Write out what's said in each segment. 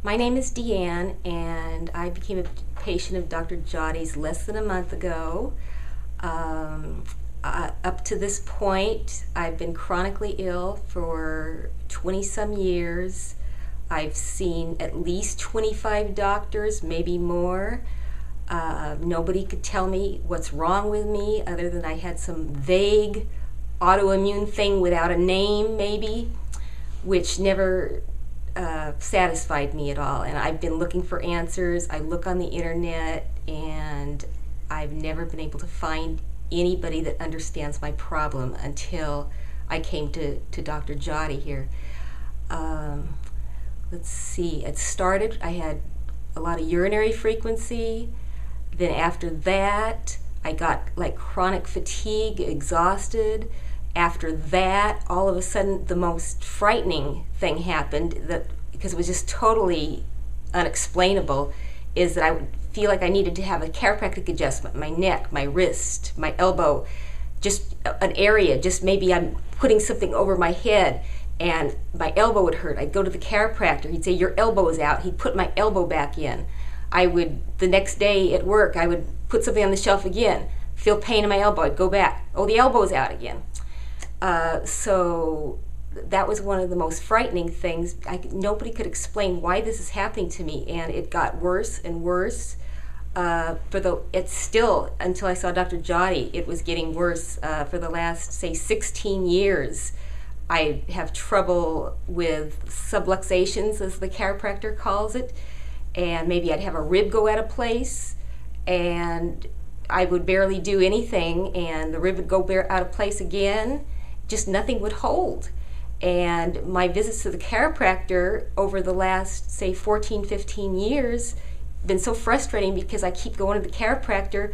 My name is Deanne, and I became a patient of Dr. Jotti's less than a month ago. Up to this point, I've been chronically ill for 20-some years. I've seen at least 25 doctors, maybe more. Nobody could tell me what's wrong with me other than I had some vague autoimmune thing without a name, maybe, which never satisfied me at all. And I've been looking for answers. I look on the internet, and I've never been able to find anybody that understands my problem until I came to Dr. Jotti here. Let's see, it started, I had a lot of urinary frequency. Then after that, I got like chronic fatigue, exhausted. After that, all of a sudden, the most frightening thing happened, that because it was just totally unexplainable, is that I would feel like I needed to have a chiropractic adjustment. My neck, my wrist, my elbow, just an area, just maybe I'm putting something over my head and my elbow would hurt. I'd go to the chiropractor. He'd say, your elbow is out. He'd put my elbow back in. I would, the next day at work, I would put something on the shelf again, feel pain in my elbow. I'd go back. Oh, the elbow's out again. So that was one of the most frightening things. Nobody could explain why this is happening to me, and it got worse and worse. It's still, until I saw Dr. Jotti, it was getting worse. For the last, say, 16 years, I have trouble with subluxations, as the chiropractor calls it, and maybe I'd have a rib go out of place, and I would barely do anything, and the rib would go out of place again. Just nothing would hold. And my visits to the chiropractor over the last, say, 14, 15 years been so frustrating because I keep going to the chiropractor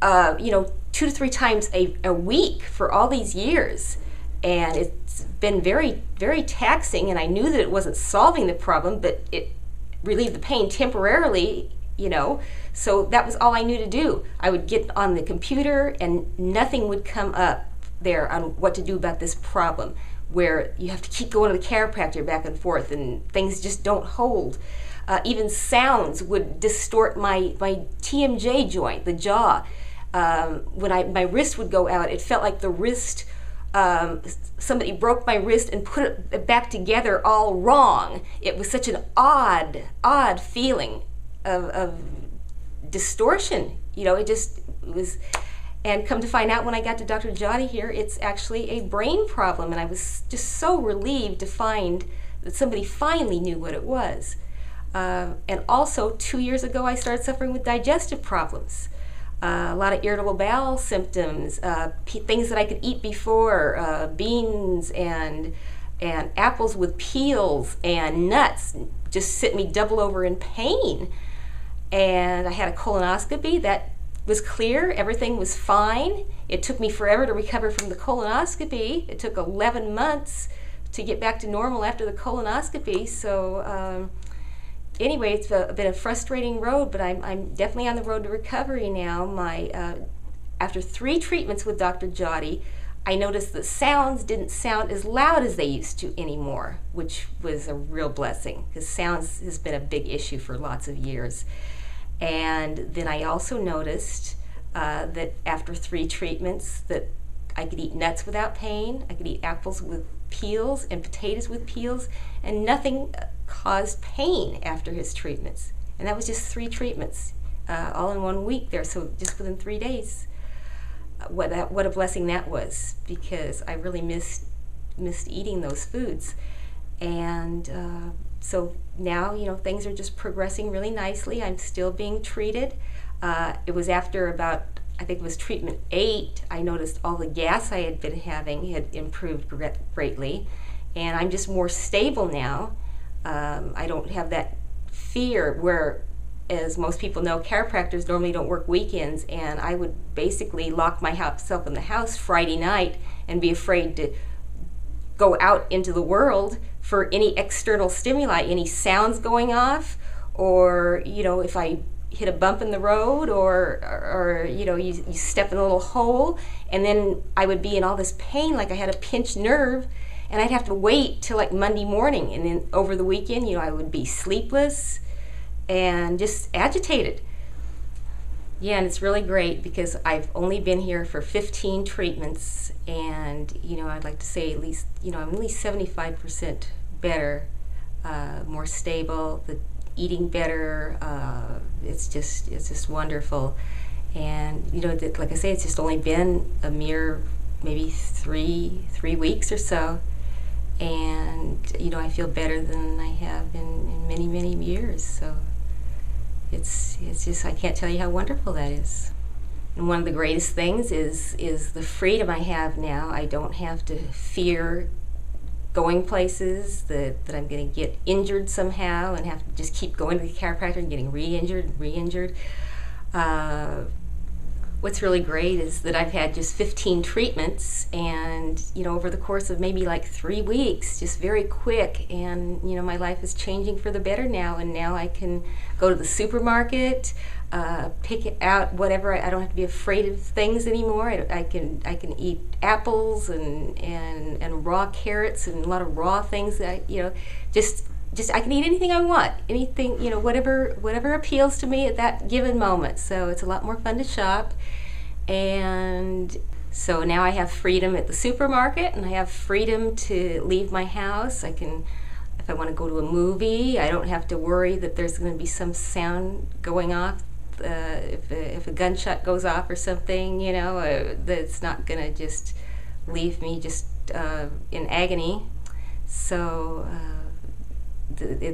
2 to 3 times a week for all these years. And it's been very, very taxing, and I knew that it wasn't solving the problem, but it relieved the pain temporarily, so that was all I knew to do. I would get on the computer and nothing would come up there on what to do about this problem, where you have to keep going to the chiropractor back and forth and things just don't hold. Even sounds would distort my TMJ joint, the jaw. When my wrist would go out, it felt like the wrist, somebody broke my wrist and put it back together all wrong. It was such an odd feeling of distortion. It was, and come to find out when I got to Dr. Jotti here, it's actually a brain problem, and I was just so relieved to find that somebody finally knew what it was. And also, 2 years ago, I started suffering with digestive problems. A lot of irritable bowel symptoms, things that I could eat before, beans and apples with peels and nuts just sit me double over in pain. And I had a colonoscopy that was clear, everything was fine. It took me forever to recover from the colonoscopy. It took 11 months to get back to normal after the colonoscopy. So anyway, it's been a frustrating road, but I'm definitely on the road to recovery now. After 3 treatments with Dr. Jotti, I noticed that sounds didn't sound as loud as they used to anymore, which was a real blessing, because sounds has been a big issue for lots of years. And then I also noticed that after 3 treatments that I could eat nuts without pain, I could eat apples with peels and potatoes with peels, and nothing caused pain after his treatments. And that was just 3 treatments, all in 1 week there, so just within 3 days. What a blessing that was, because I really missed eating those foods. And so now, things are just progressing really nicely. I'm still being treated. It was after about, I think it was treatment 8, I noticed all the gas I had been having had improved greatly. And I'm just more stable now. I don't have that fear where, as most people know, chiropractors normally don't work weekends, and I would basically lock myself in the house Friday night and be afraid to go out into the world for any external stimuli, any sounds going off, or if I hit a bump in the road, or you step in a little hole, and then I would be in all this pain like I had a pinched nerve. and I'd have to wait till like Monday morning, and then over the weekend, I would be sleepless and just agitated. Yeah, and it's really great because I've only been here for 15 treatments, and I'd like to say at least I'm at least 75% better, more stable, the eating better. It's just wonderful, and like I say, it's just only been a mere maybe three weeks or so, and I feel better than I have in many years. So. It's just, I can't tell you how wonderful that is. And one of the greatest things is the freedom I have now. I don't have to fear going places that I'm going to get injured somehow and have to just keep going to the chiropractor and getting re-injured. What's really great is that I've had just 15 treatments, and over the course of maybe like 3 weeks, just very quick, and my life is changing for the better now. And now I can go to the supermarket, pick out whatever. I don't have to be afraid of things anymore. I can eat apples and raw carrots and a lot of raw things that just I can eat anything I want, anything, whatever appeals to me at that given moment. So it's a lot more fun to shop. And so now I have freedom at the supermarket, and I have freedom to leave my house. I can, if I want to go to a movie, I don't have to worry that there's going to be some sound going off. If a gunshot goes off or something, that's not going to just leave me just in agony. So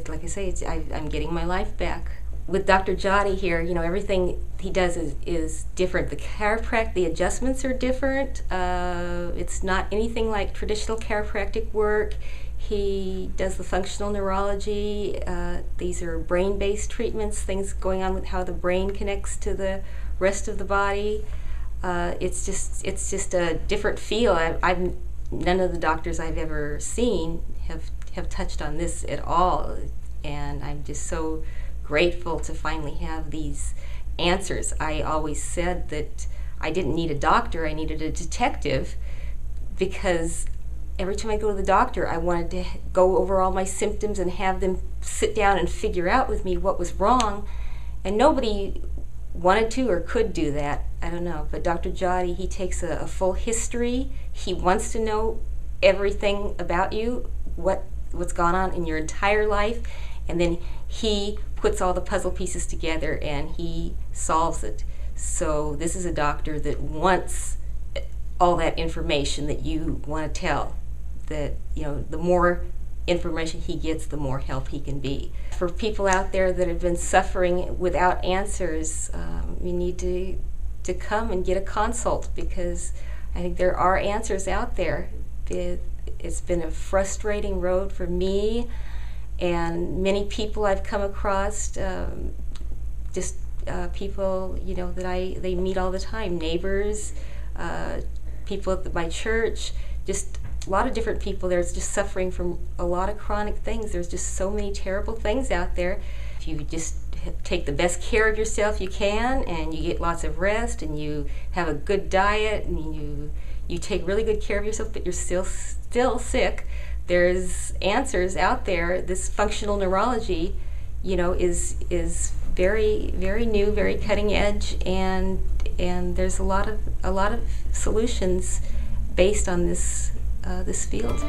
like I say, I'm getting my life back. With Dr. Jodie here, everything he does is different. The chiropractic, the adjustments are different. It's not anything like traditional chiropractic work. He does the functional neurology. These are brain-based treatments, things going on with how the brain connects to the rest of the body. It's just a different feel. I've none of the doctors I've ever seen have touched on this at all, and I'm just so grateful to finally have these answers. I always said that I didn't need a doctor, I needed a detective, because every time I go to the doctor, I wanted to go over all my symptoms and have them sit down and figure out with me what was wrong, and nobody wanted to or could do that. I don't know, but Dr. Jodie, he takes a full history. He wants to know everything about you, what's gone on in your entire life, and then he puts all the puzzle pieces together and he solves it. So this is a doctor that wants all that information that you want to tell. That the more information he gets, the more help he can be. For people out there that have been suffering without answers, you need to come and get a consult, because I think there are answers out there. It's been a frustrating road for me and many people I've come across, people that they meet all the time, neighbors, people at my church, just a lot of different people. There's just suffering from a lot of chronic things. There's just so many terrible things out there. If you just take the best care of yourself you can, and you get lots of rest, and you have a good diet, and you take really good care of yourself, but you're still sick, there's answers out there. This functional neurology, is very, very new, very cutting edge, and there's a lot of solutions based on this field.